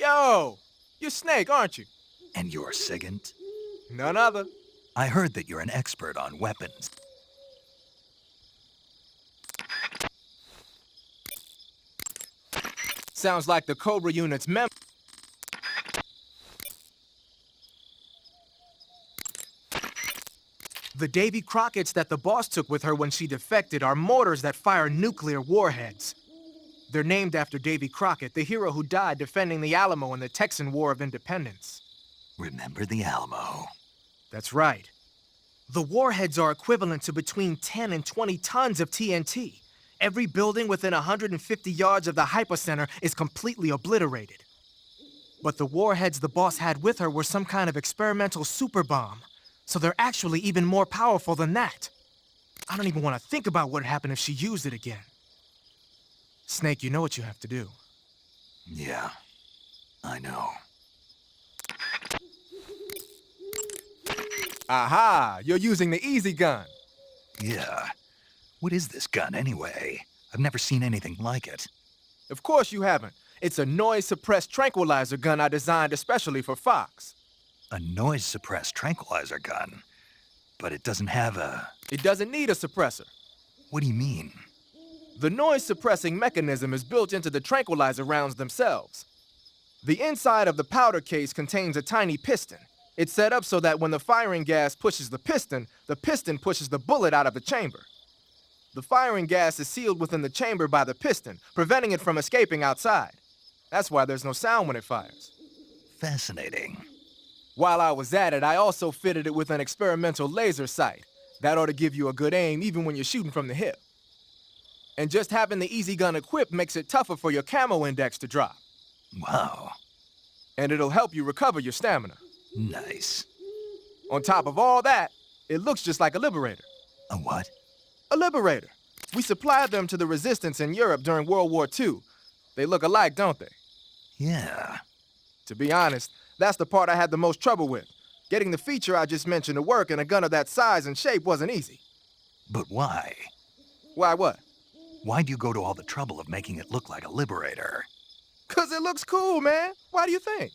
Yo, you're Snake, aren't you? And you're Sigint? None other. I heard that you're an expert on weapons. Sounds like the Cobra unit's member. The Davy Crockett's that the boss took with her when she defected are mortars that fire nuclear warheads. They're named after Davy Crockett, the hero who died defending the Alamo in the Texan War of Independence. Remember the Alamo. That's right. The warheads are equivalent to between 10 and 20 tons of TNT. Every building within 150 yards of the hypocenter is completely obliterated. But the warheads the boss had with her were some kind of experimental super bomb, so they're actually even more powerful than that. I don't even want to think about what would happen if she used it again. Snake, you know what you have to do. Yeah, I know. Aha! You're using the easy gun. Yeah. What is this gun, anyway? I've never seen anything like it. Of course you haven't. It's a noise-suppressed tranquilizer gun I designed especially for Fox. A noise-suppressed tranquilizer gun? But it doesn't have a... It doesn't need a suppressor. What do you mean? The noise-suppressing mechanism is built into the tranquilizer rounds themselves. The inside of the powder case contains a tiny piston. It's set up so that when the firing gas pushes the piston pushes the bullet out of the chamber. The firing gas is sealed within the chamber by the piston, preventing it from escaping outside. That's why there's no sound when it fires. Fascinating. While I was at it, I also fitted it with an experimental laser sight. That ought to give you a good aim even when you're shooting from the hip. And just having the easy gun equipped makes it tougher for your camo index to drop. Wow. And it'll help you recover your stamina. Nice. On top of all that, it looks just like a Liberator. A what? A Liberator. We supplied them to the resistance in Europe during World War II. They look alike, don't they? Yeah. To be honest, that's the part I had the most trouble with. Getting the feature I just mentioned to work in a gun of that size and shape wasn't easy. But why? Why what? Why'd you go to all the trouble of making it look like a Liberator? 'Cause it looks cool, man. Why do you think?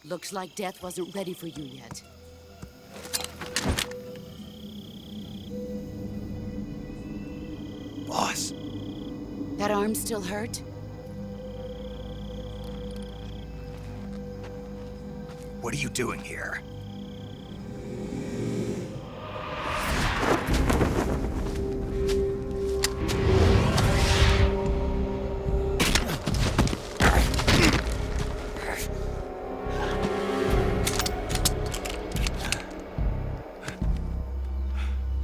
Looks like Death wasn't ready for you yet. Boss. That arm still hurt? What are you doing here?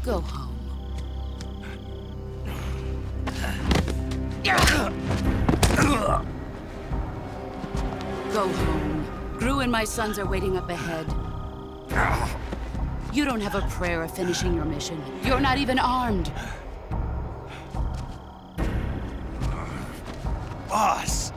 Go home. Go home. Gru and my sons are waiting up ahead. You don't have a prayer of finishing your mission. You're not even armed. Boss!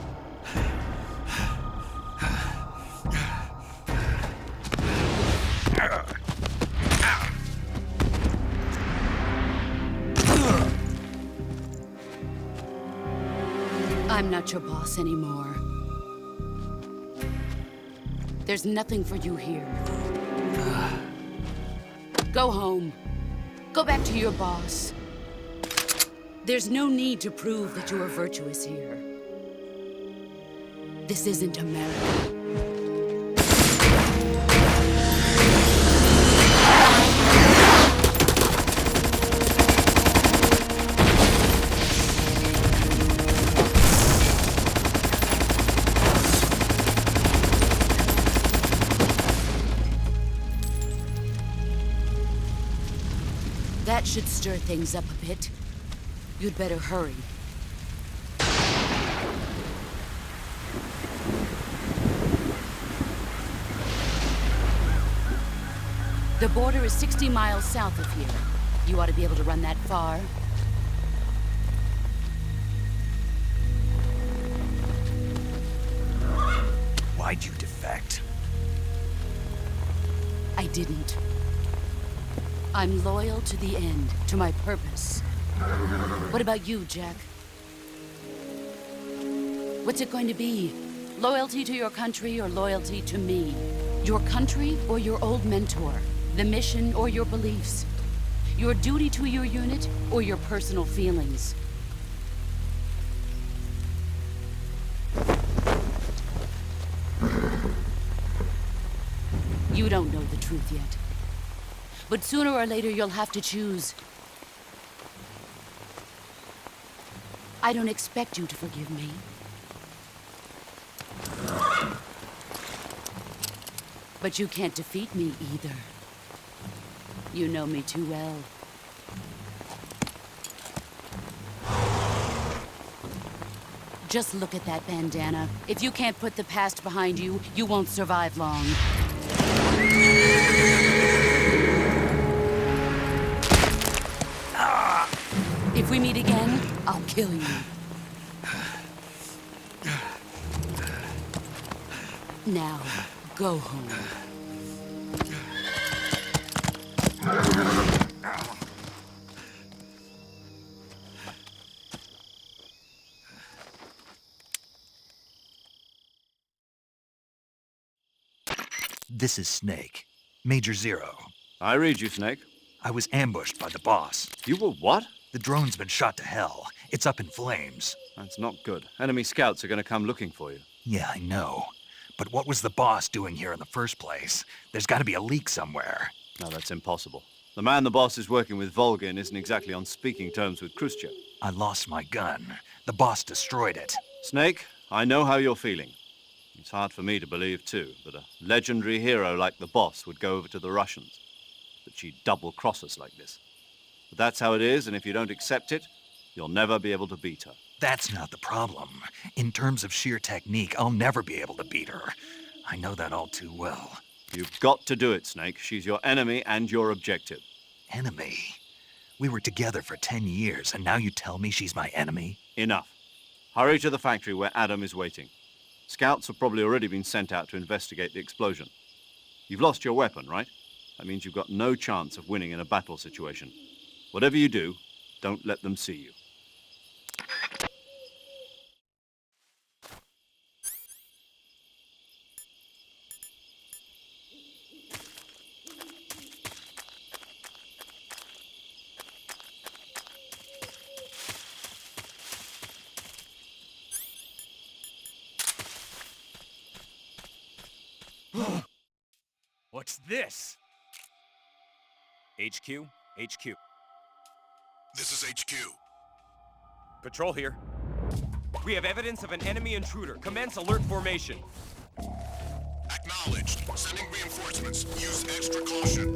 I'm not your boss anymore. There's nothing for you here. Go home. Go back to your boss. There's no need to prove that you are virtuous here. This isn't America. That should stir things up a bit. You'd better hurry. The border is 60 miles south of here. You ought to be able to run that far. Why'd you defect? I didn't. I'm loyal to the end, to my purpose. What about you, Jack? What's it going to be? Loyalty to your country or loyalty to me? Your country or your old mentor? The mission or your beliefs? Your duty to your unit or your personal feelings? You don't know the truth yet. But sooner or later, you'll have to choose. I don't expect you to forgive me. But you can't defeat me either. You know me too well. Just look at that bandana. If you can't put the past behind you, you won't survive long. If we meet again, I'll kill you. Now, go home. This is Snake. Major Zero. I read you, Snake. I was ambushed by the boss. You were what? The drone's been shot to hell. It's up in flames. That's not good. Enemy scouts are going to come looking for you. Yeah, I know. But what was the boss doing here in the first place? There's got to be a leak somewhere. No, that's impossible. The man the boss is working with, Volgin, isn't exactly on speaking terms with Khrushchev. I lost my gun. The boss destroyed it. Snake, I know how you're feeling. It's hard for me to believe, too, that a legendary hero like the boss would go over to the Russians. That she'd double-cross us like this. But that's how it is, and if you don't accept it, you'll never be able to beat her. That's not the problem. In terms of sheer technique, I'll never be able to beat her. I know that all too well. You've got to do it, Snake. She's your enemy and your objective. Enemy? We were together for 10 years, and now you tell me she's my enemy? Enough. Hurry to the factory where Adam is waiting. Scouts have probably already been sent out to investigate the explosion. You've lost your weapon, right? That means you've got no chance of winning in a battle situation. Whatever you do, don't let them see you. What's this? HQ? HQ. This is HQ. Patrol here. We have evidence of an enemy intruder. Commence alert formation. Acknowledged. Sending reinforcements. Use extra caution.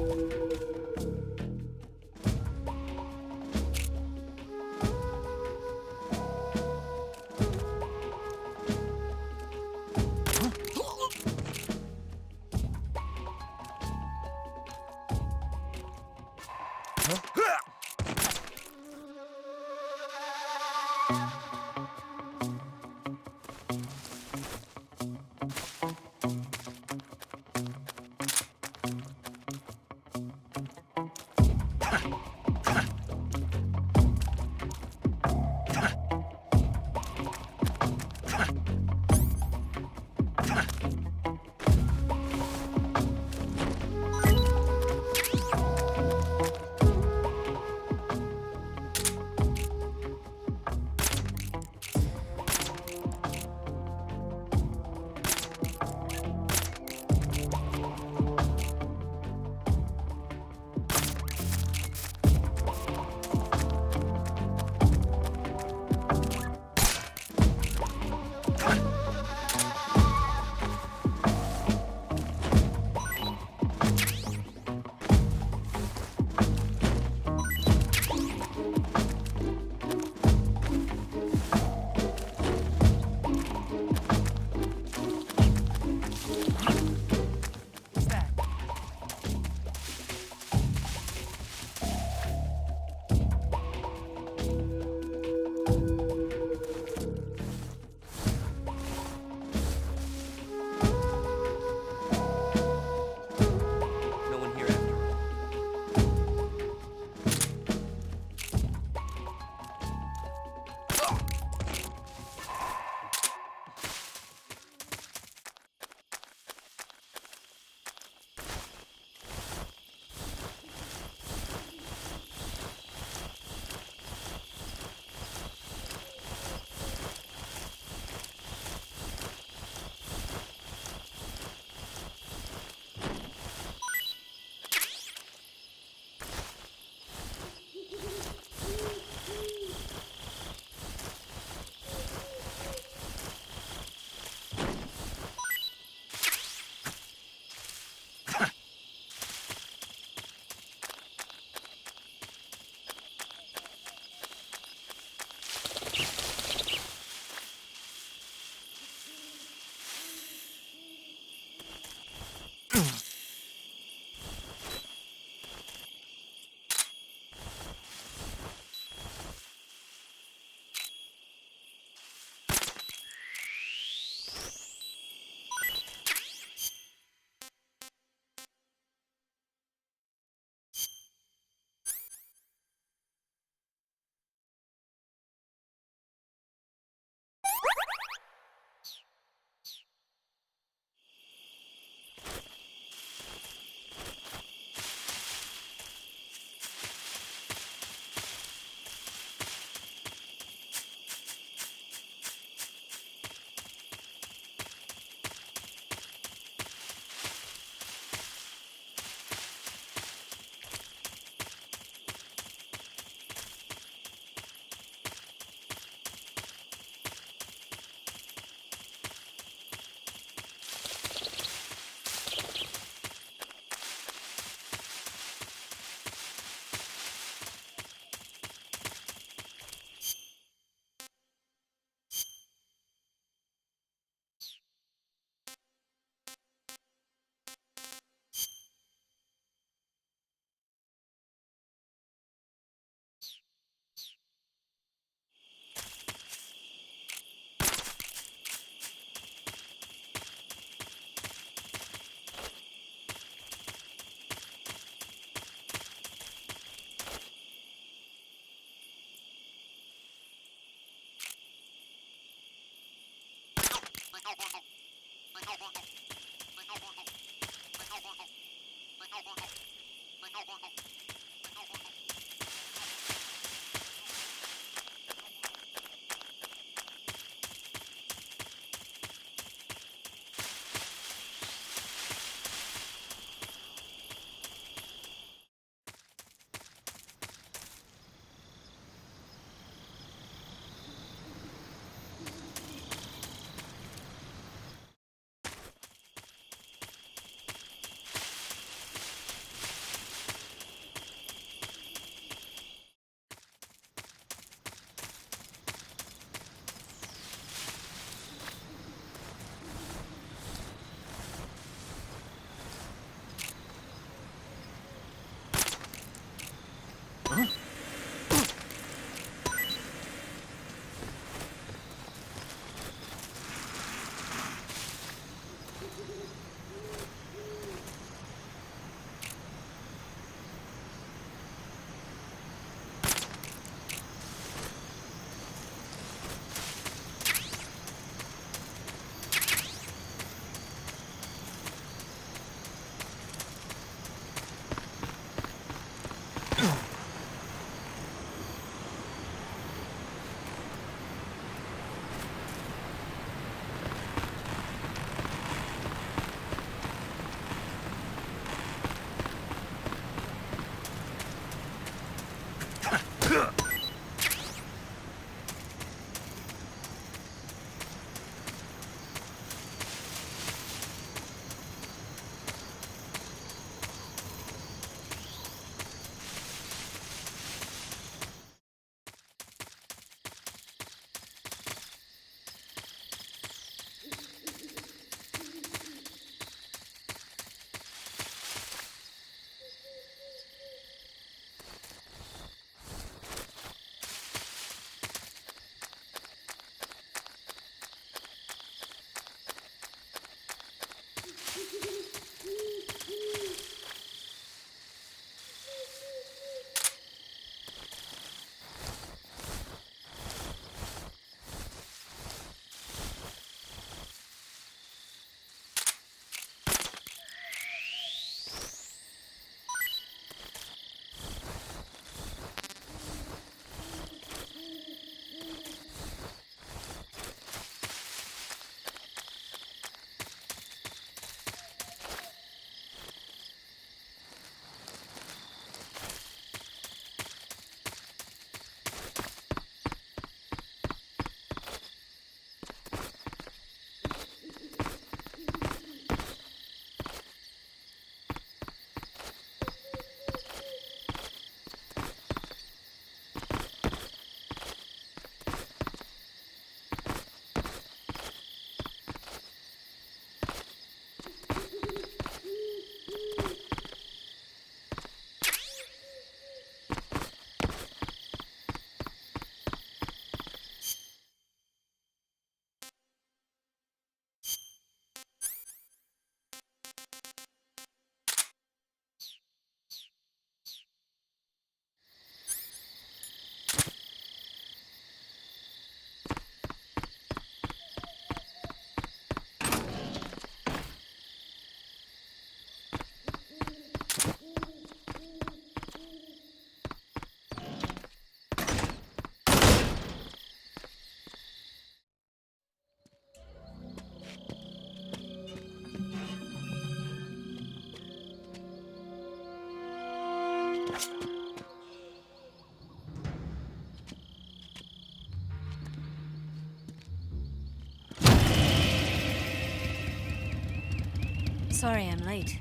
Sorry I'm late.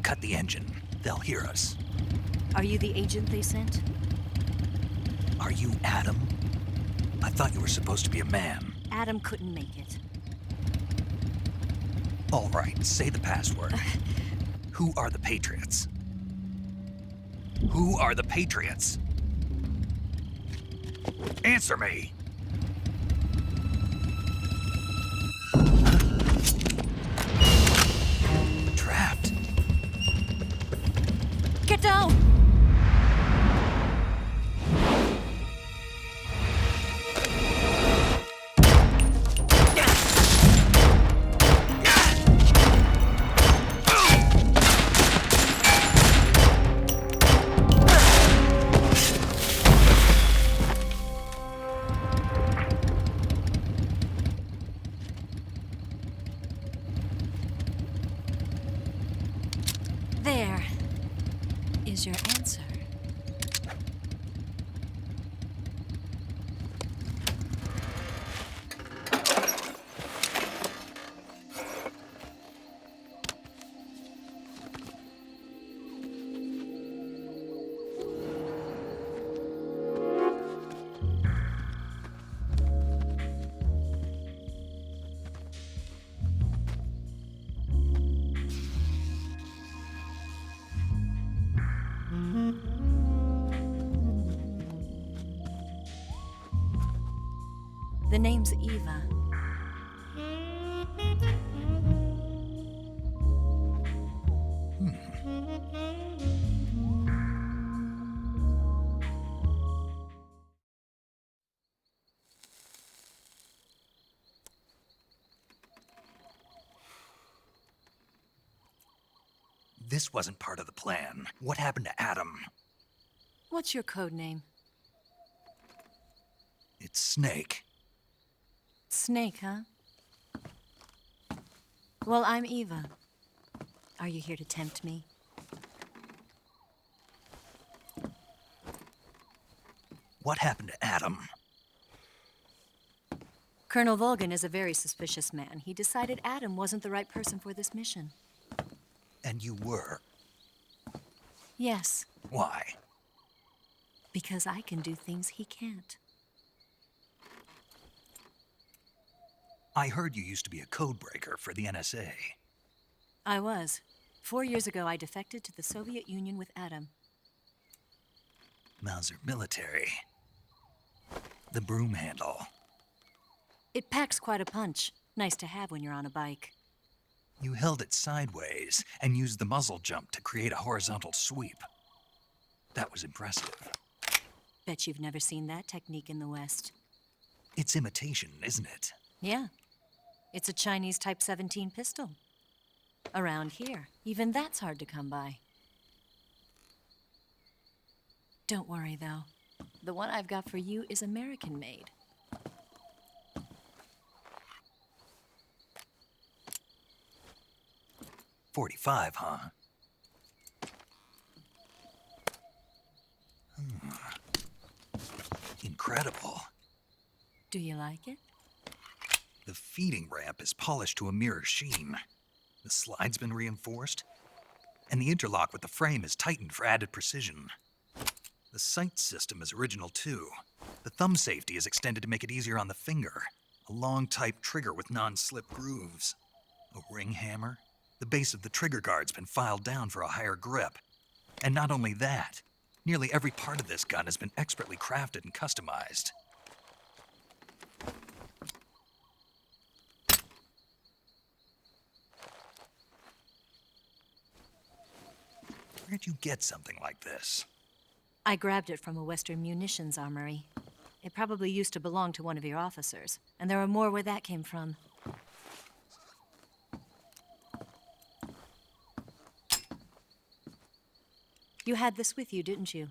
Cut the engine. They'll hear us. Are you the agent they sent? Are you Adam? I thought you were supposed to be a man. Adam couldn't make it. All right, say the password. Who are the Patriots? Who are the Patriots? Answer me! Trapped. Get down! There is your answer. The name's Eva. This wasn't part of the plan. What happened to Adam? What's your code name? It's Snake. Snake, huh? Well, I'm Eva. Are you here to tempt me? What happened to Adam? Colonel Volgan is a very suspicious man. He decided Adam wasn't the right person for this mission. And you were. Yes, Why? because I can do things he can't. I heard you used to be a codebreaker for the NSA. I was. 4 years ago, I defected to the Soviet Union with Adam. Mauser military. The broom handle. It packs quite a punch. Nice to have when you're on a bike. You held it sideways and used the muzzle jump to create a horizontal sweep. That was impressive. Bet you've never seen that technique in the West. It's imitation, isn't it? Yeah. It's a Chinese Type 17 pistol. Around here, even that's hard to come by. Don't worry, though. The one I've got for you is American-made. .45, huh? Incredible. Do you like it? The feeding ramp is polished to a mirror sheen. The slide's been reinforced, and the interlock with the frame is tightened for added precision. The sight system is original too. The thumb safety is extended to make it easier on the finger. A long type trigger with non-slip grooves. A ring hammer. The base of the trigger guard's been filed down for a higher grip. And not only that, nearly every part of this gun has been expertly crafted and customized. Where'd you get something like this? I grabbed it from a Western munitions armory. It probably used to belong to one of your officers, and there are more where that came from. You had this with you, didn't you?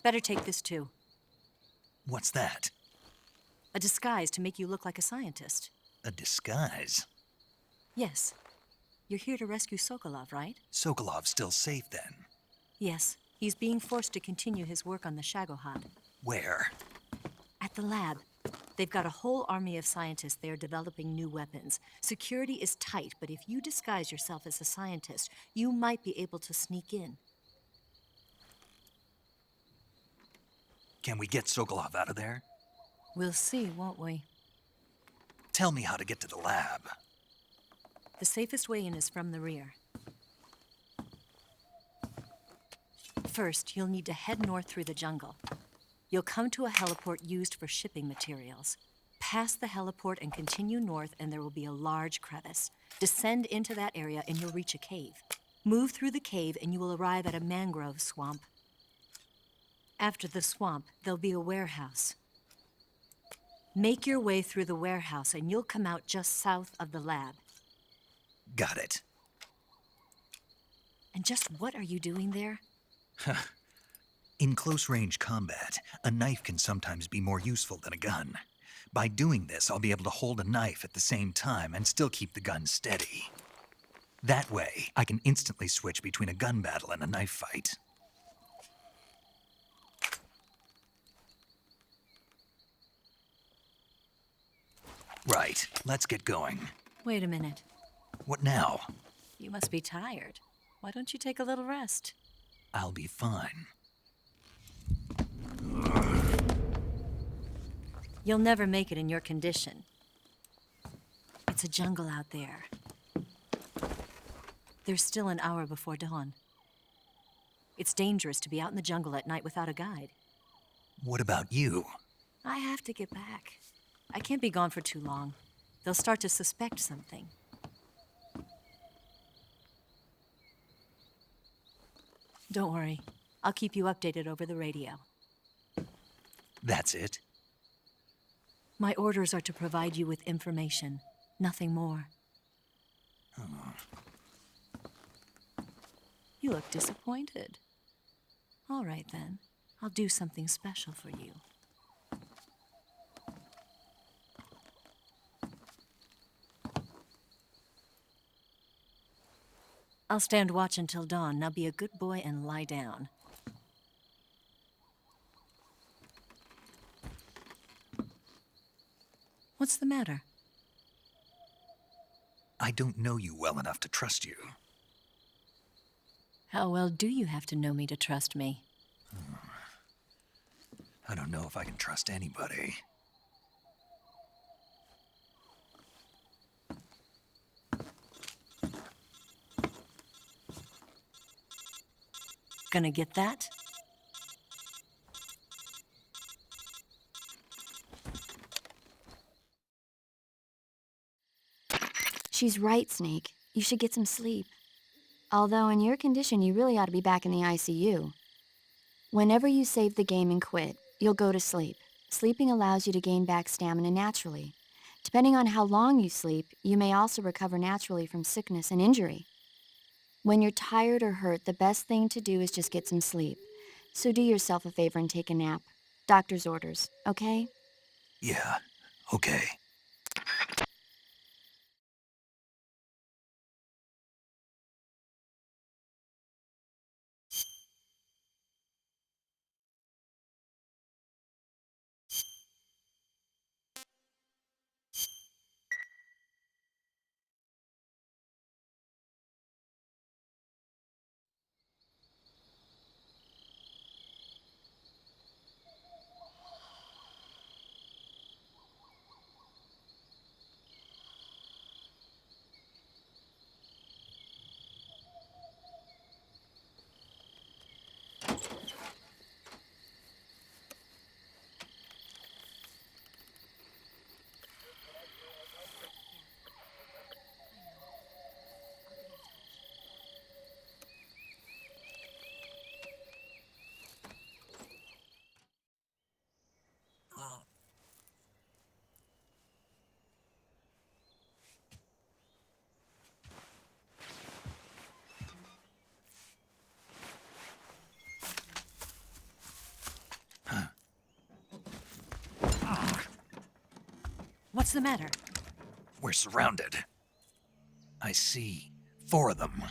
Better take this too. What's that? A disguise to make you look like a scientist. A disguise? Yes. You're here to rescue Sokolov, right? Sokolov's still safe then. Yes. He's being forced to continue his work on the Shagohod. Where? At the lab. They've got a whole army of scientists there developing new weapons. Security is tight, but if you disguise yourself as a scientist, you might be able to sneak in. Can we get Sokolov out of there? We'll see, won't we? Tell me how to get to the lab. The safest way in is from the rear. First, you'll need to head north through the jungle. You'll come to a heliport used for shipping materials. Pass the heliport and continue north, and there will be a large crevice. Descend into that area, and you'll reach a cave. Move through the cave, and you will arrive at a mangrove swamp. After the swamp, there'll be a warehouse. Make your way through the warehouse, and you'll come out just south of the lab. Got it. And just what are you doing there? In close-range combat, a knife can sometimes be more useful than a gun. By doing this, I'll be able to hold a knife at the same time and still keep the gun steady. That way, I can instantly switch between a gun battle and a knife fight. Right, let's get going. Wait a minute. What now? You must be tired. Why don't you take a little rest? I'll be fine. You'll never make it in your condition. It's a jungle out there. There's still an hour before dawn. It's dangerous to be out in the jungle at night without a guide. What about you? I have to get back. I can't be gone for too long. They'll start to suspect something. Don't worry. I'll keep you updated over the radio. That's it? My orders are to provide you with information, nothing more. You look disappointed. All right, then. I'll do something special for you. I'll stand watch until dawn. Now be a good boy and lie down. What's the matter? I don't know you well enough to trust you. How well do you have to know me to trust me? I don't know if I can trust anybody. Gonna get that? She's right, Snake. You should get some sleep. Although in your condition, you really ought to be back in the ICU. Whenever you save the game and quit, you'll go to sleep. Sleeping allows you to gain back stamina naturally. Depending on how long you sleep, you may also recover naturally from sickness and injury. When you're tired or hurt, the best thing to do is just get some sleep. So do yourself a favor and take a nap. Doctor's orders, okay? Yeah, okay. What's the matter? We're surrounded. I see. 4 of them.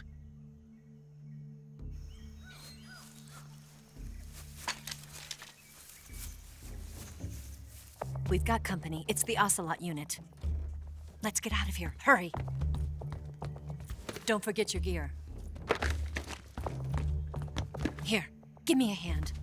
We've got company. It's the Ocelot unit. Let's get out of here. Hurry! Don't forget your gear. Here, give me a hand.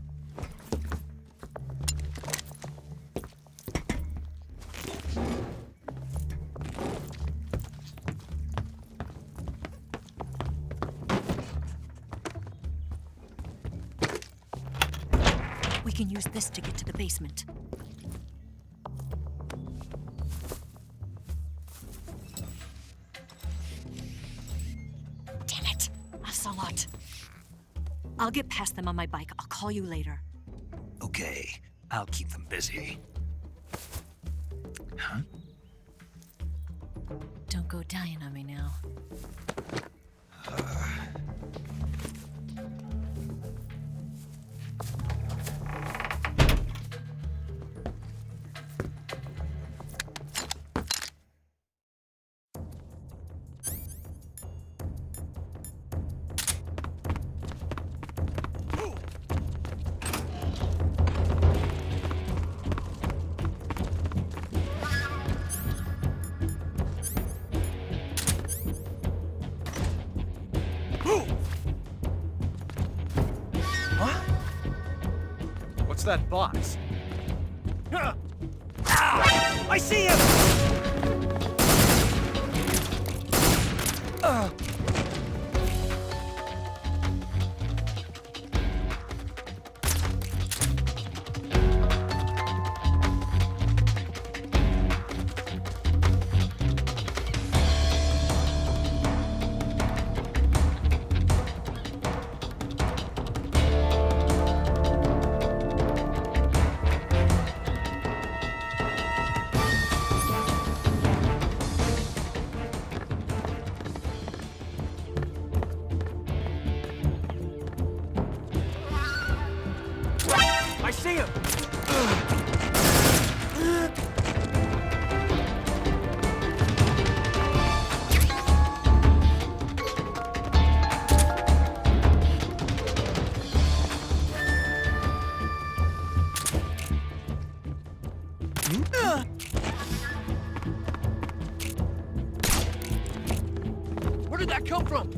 We can use this to get to the basement. Damn it! Ocelot. I'll get past them on my bike. I'll call you later. Okay, I'll keep them busy. Huh? Don't go dying on me now. What's that box? I see him! I see him! Where did that come from?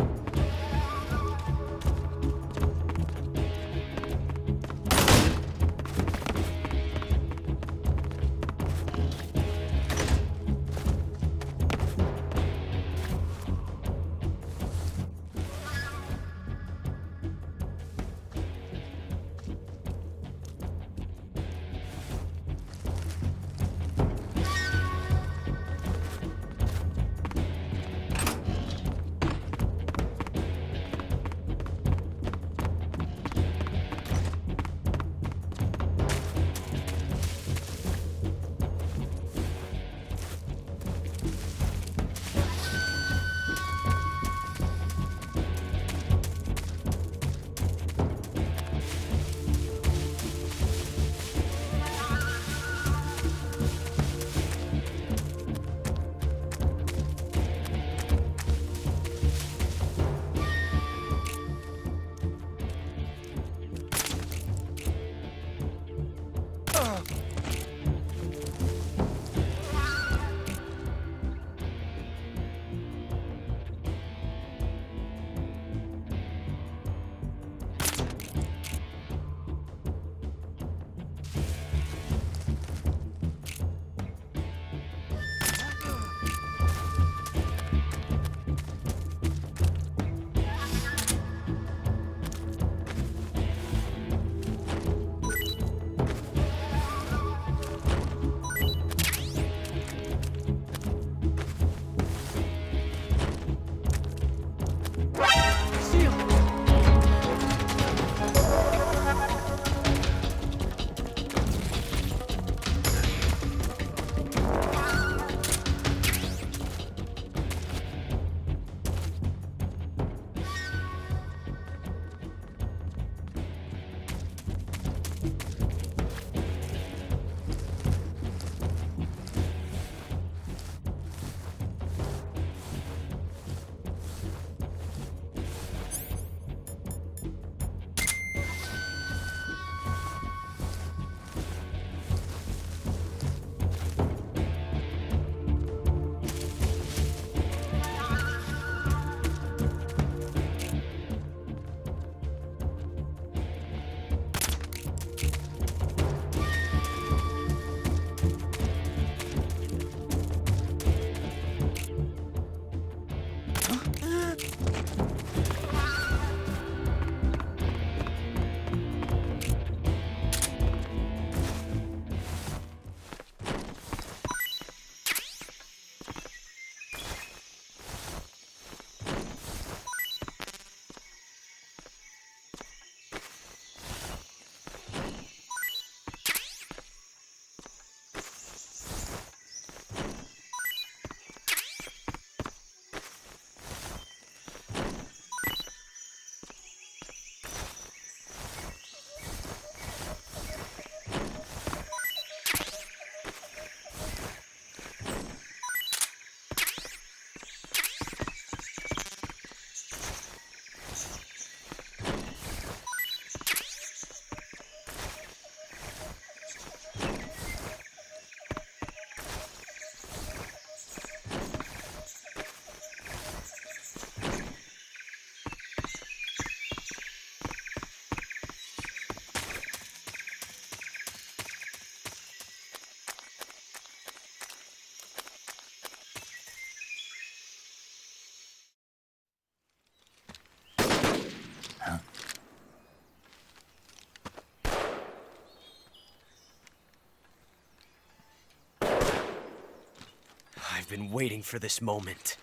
I've been waiting for this moment.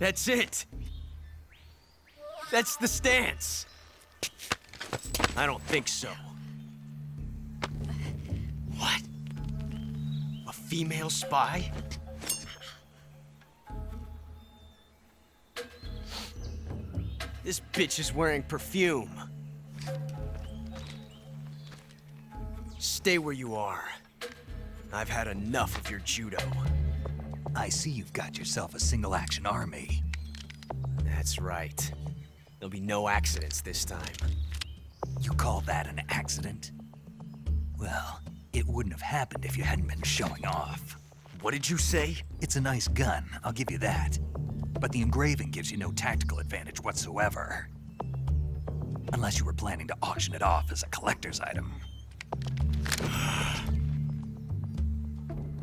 That's it! That's the stance! I don't think so. What? A female spy? This bitch is wearing perfume. Stay where you are. I've had enough of your judo. I see you've got yourself a single-action army. That's right. There'll be no accidents this time. You call that an accident? Well, it wouldn't have happened if you hadn't been showing off. What did you say? It's a nice gun, I'll give you that. But the engraving gives you no tactical advantage whatsoever. Unless you were planning to auction it off as a collector's item.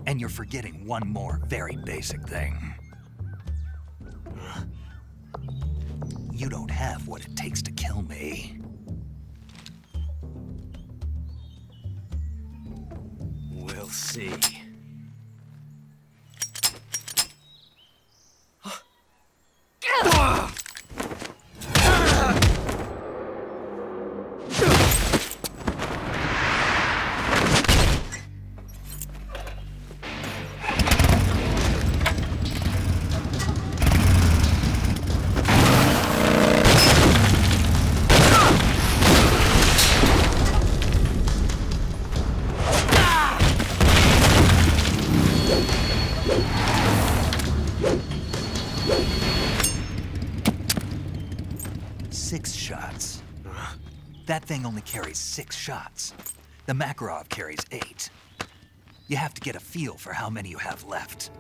And you're forgetting one more very basic thing. You don't have what it takes to kill me. We'll see. That thing only carries 6 shots. The Makarov carries 8. You have to get a feel for how many you have left.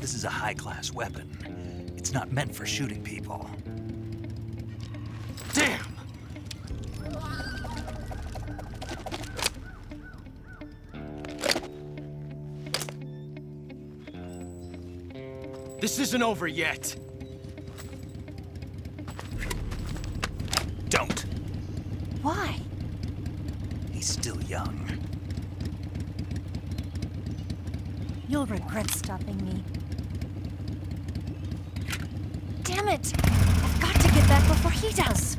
This is a high-class weapon. It's not meant for shooting people. Damn! This isn't over yet. Don't. Why? He's still young. You'll regret stopping me. Damn it! I've got to get back before he does.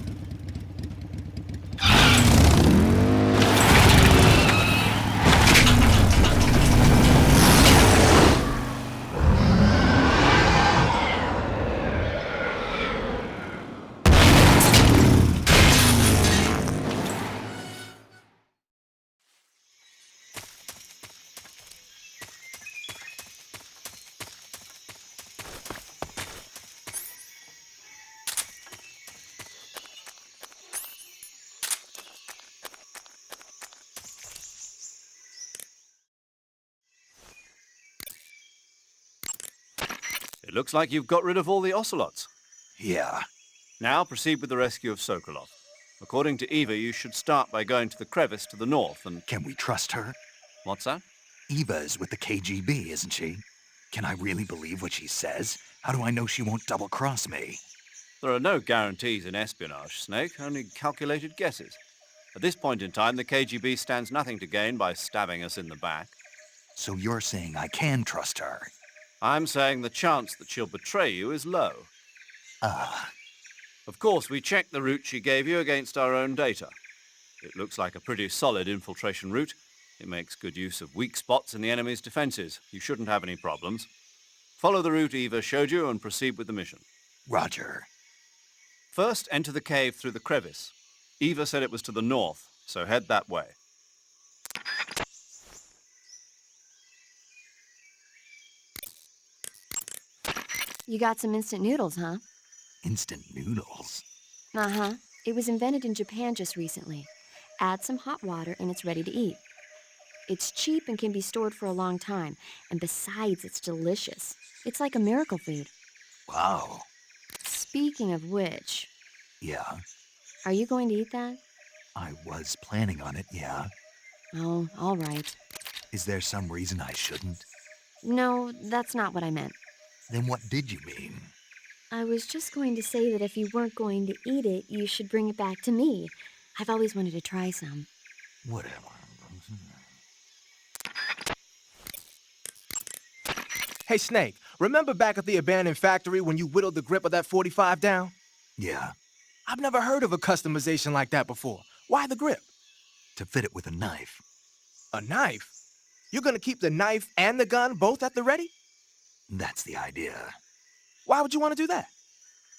It looks like you've got rid of all the ocelots. Yeah. Now proceed with the rescue of Sokolov. According to Eva, you should start by going to the crevice to the north and... Can we trust her? What's that? Eva is with the KGB, isn't she? Can I really believe what she says? How do I know she won't double-cross me? There are no guarantees in espionage, Snake, only calculated guesses. At this point in time, the KGB stands nothing to gain by stabbing us in the back. So you're saying I can trust her? I'm saying the chance that she'll betray you is low. Of course, we checked the route she gave you against our own data. It looks like a pretty solid infiltration route. It makes good use of weak spots in the enemy's defenses. You shouldn't have any problems. Follow the route Eva showed you and proceed with the mission. Roger. First, enter the cave through the crevice. Eva said it was to the north, so head that way. You got some instant noodles, huh? Instant noodles? Uh-huh. It was invented in Japan just recently. Add some hot water and it's ready to eat. It's cheap and can be stored for a long time. And besides, it's delicious. It's like a miracle food. Wow. Speaking of which... Yeah? Are you going to eat that? I was planning on it, yeah. Oh, all right. Is there some reason I shouldn't? No, that's not what I meant. Then what did you mean? I was just going to say that if you weren't going to eat it, you should bring it back to me. I've always wanted to try some. Whatever. Hey, Snake, remember back at the abandoned factory when you whittled the grip of that 45 down? Yeah, I've never heard of a customization like that before. Why the grip? to fit it with a knife. A knife? You're gonna keep the knife and the gun both at the ready? That's the idea. Why would you want to do that?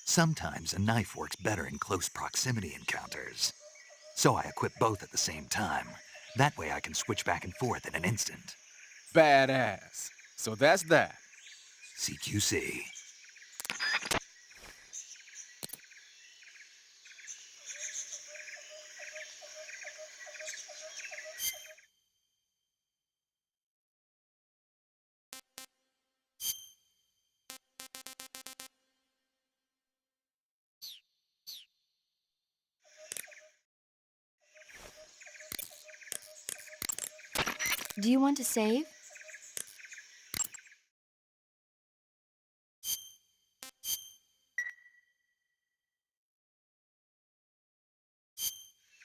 Sometimes a knife works better in close proximity encounters. So I equip both at the same time. That way I can switch back and forth in an instant. Badass. So that's that. CQC. Do you want to save?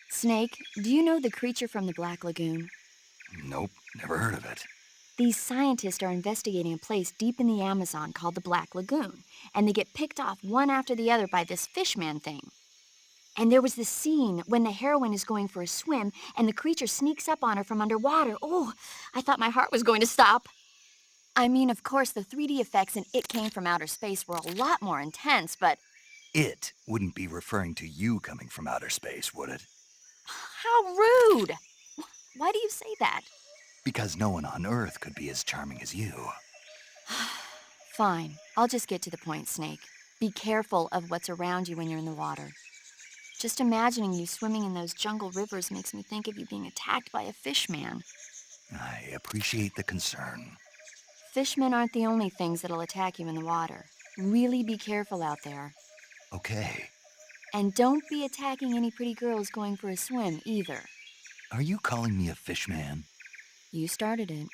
Snake, do you know the creature from the Black Lagoon? Nope, never heard of it. These scientists are investigating a place deep in the Amazon called the Black Lagoon, and they get picked off one after the other by this fishman thing. And there was this scene when the heroine is going for a swim and the creature sneaks up on her from underwater. Oh, I thought my heart was going to stop. I mean, of course, the 3D effects in It Came from Outer Space were a lot more intense, but It wouldn't be referring to you coming from outer space, would it? how rude! Why do you say that? Because no one on Earth could be as charming as you. Fine, I'll just get to the point, Snake. Be careful of what's around you when you're in the water. Just imagining you swimming in those jungle rivers makes me think of you being attacked by a fishman. I appreciate the concern. Fishmen aren't the only things that'll attack you in the water. Really be careful out there. Okay. And don't be attacking any pretty girls going for a swim, either. Are you calling me a fishman? You started it.